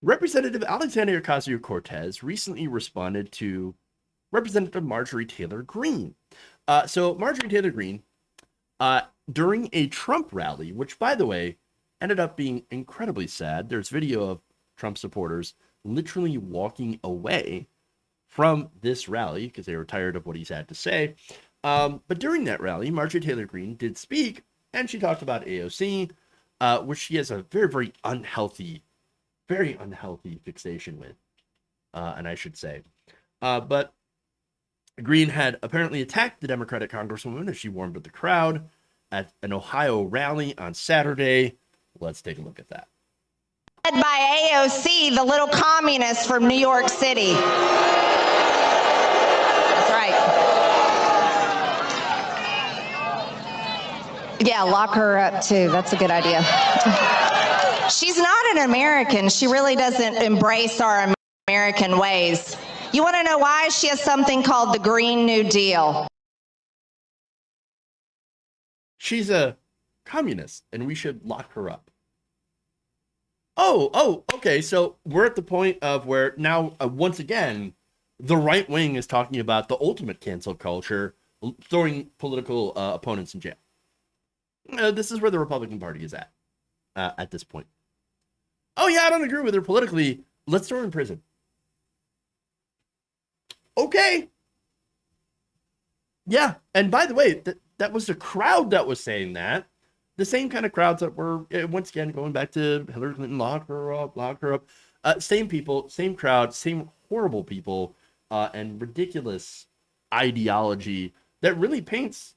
Representative Alexandria Ocasio-Cortez recently responded to Representative Marjorie Taylor Greene. So Marjorie Taylor Greene, during a Trump rally, which, by the way, ended up being incredibly sad. There's video of Trump supporters literally walking away from this rally because they were tired of what he's had to say. But during that rally, Marjorie Taylor Greene did speak, and she talked about AOC, which she has a very unhealthy fixation with, and I should say. But Greene had apparently attacked the Democratic congresswoman as she warmed up the crowd at an Ohio rally on Saturday. Let's take a look at that. Led by AOC, the little communist from New York City. That's right. Yeah, lock her up too. That's a good idea. She's not an American. She really doesn't embrace our American ways. You want to know why? She has something called the Green New Deal. She's a communist, and we should lock her up. Oh, okay. So we're at the point of where now, once again, the right wing is talking about the ultimate cancel culture, throwing political opponents in jail. This is where the Republican Party is at this point. Oh, yeah, I don't agree with her politically. Let's throw her in prison. Okay. Yeah, and by the way, that was the crowd that was saying that. The same kind of crowds that were, once again, going back to Hillary Clinton, lock her up. Same people, same crowd, same horrible people, and ridiculous ideology that really paints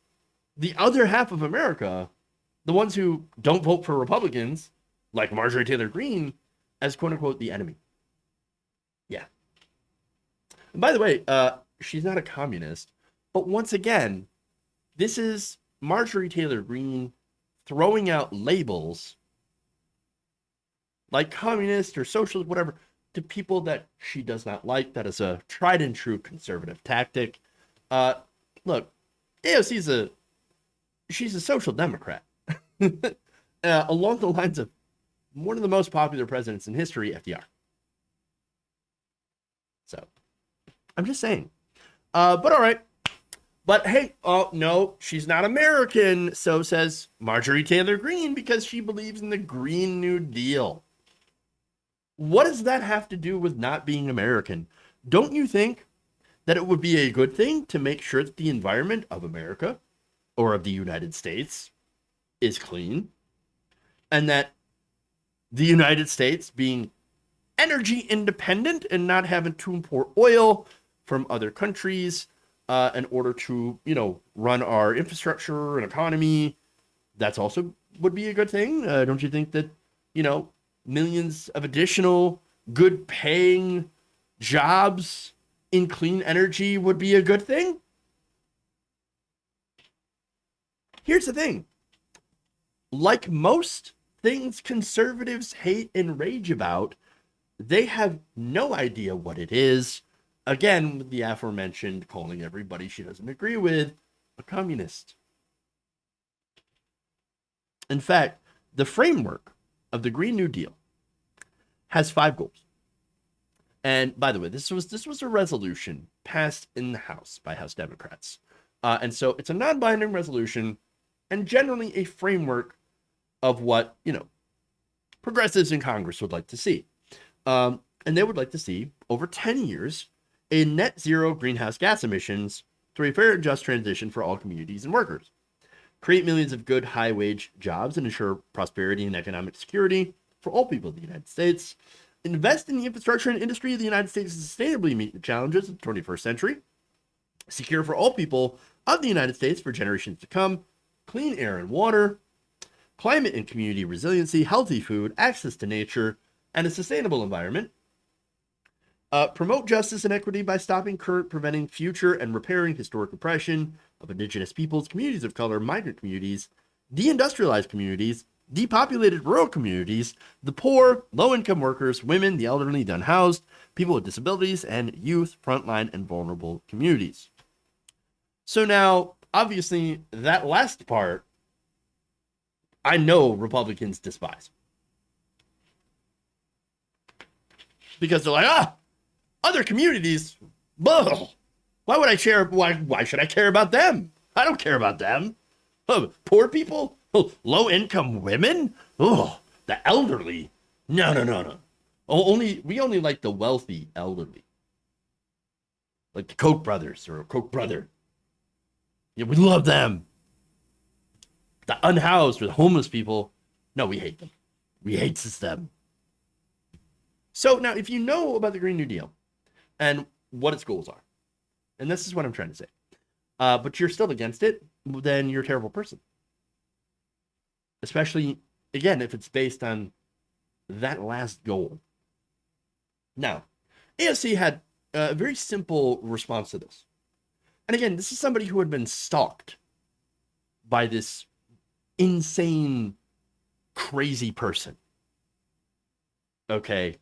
the other half of America, the ones who don't vote for Republicans, like Marjorie Taylor Greene, as quote-unquote the enemy. Yeah. And by the way, she's not a communist, but once again, this is Marjorie Taylor Greene throwing out labels like communist or socialist, whatever, to people that she does not like. That is a tried and true conservative tactic. Look, AOC she's a social democrat, along the lines of one of the most popular presidents in history, FDR. So, I'm just saying. But all right. But hey, no, she's not American, so says Marjorie Taylor Greene, because she believes in the Green New Deal. What does that have to do with not being American? Don't you think that it would be a good thing to make sure that the environment of America or of the United States is clean? And that the United States being energy independent and not having to import oil from other countries in order to, run our infrastructure and economy, that's also would be a good thing. Don't you think that, millions of additional good paying jobs in clean energy would be a good thing? Here's the thing. Like most things conservatives hate and rage about, they have no idea what it is. Again, with the aforementioned calling everybody she doesn't agree with a communist. In fact, the framework of the Green New Deal has 5 goals. And by the way, this was a resolution passed in the House by House Democrats. And so it's a non-binding resolution and generally a framework of what, progressives in Congress would like to see. And they would like to see, over 10 years, a net zero greenhouse gas emissions through a fair and just transition for all communities and workers. Create millions of good high-wage jobs and ensure prosperity and economic security for all people in the United States. Invest in the infrastructure and industry of the United States to sustainably meet the challenges of the 21st century. Secure for all people of the United States for generations to come. Clean air and water. Climate and community resiliency, healthy food, access to nature, and a sustainable environment. Promote justice and equity by stopping current, preventing future, and repairing historic oppression of indigenous peoples, communities of color, migrant communities, deindustrialized communities, depopulated rural communities, the poor, low-income workers, women, the elderly, the unhoused, people with disabilities, and youth, frontline, and vulnerable communities. So now, obviously, that last part, I know Republicans despise. because they're like, other communities, ugh, why would I care? Why should I care about them? I don't care about them. Poor people, low-income women, the elderly. No. We only like the wealthy elderly, like the Koch brothers or a Koch brother. Yeah, we love them. The unhoused or the homeless people, no, we hate them. We hate them. So now, if you know about the Green New Deal and what its goals are, and this is what I'm trying to say, but you're still against it, then you're a terrible person. Especially, again, if it's based on that last goal. Now, AOC had a very simple response to this. And again, this is somebody who had been stalked by this insane, crazy person. Okay,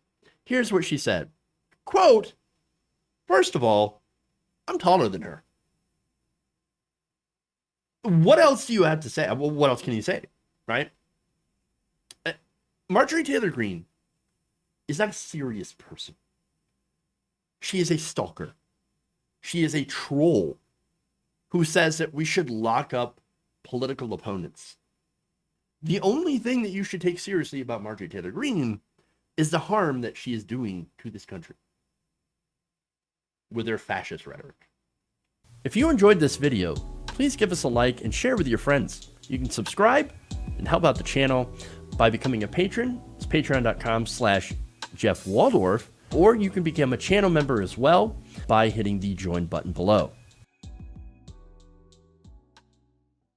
here's what she said. Quote, first of all, I'm taller than her. What else do you have to say? Well, what else can you say, right? Marjorie Taylor Greene is not a serious person. She is a stalker. She is a troll who says that we should lock up political opponents. The only thing that you should take seriously about Marjorie Taylor Greene is the harm that she is doing to this country with her fascist rhetoric. If you enjoyed this video, please give us a like and share with your friends. You can subscribe and help out the channel by becoming a patron. It's patreon.com/Jeff Waldorf, or you can become a channel member as well by hitting the join button below.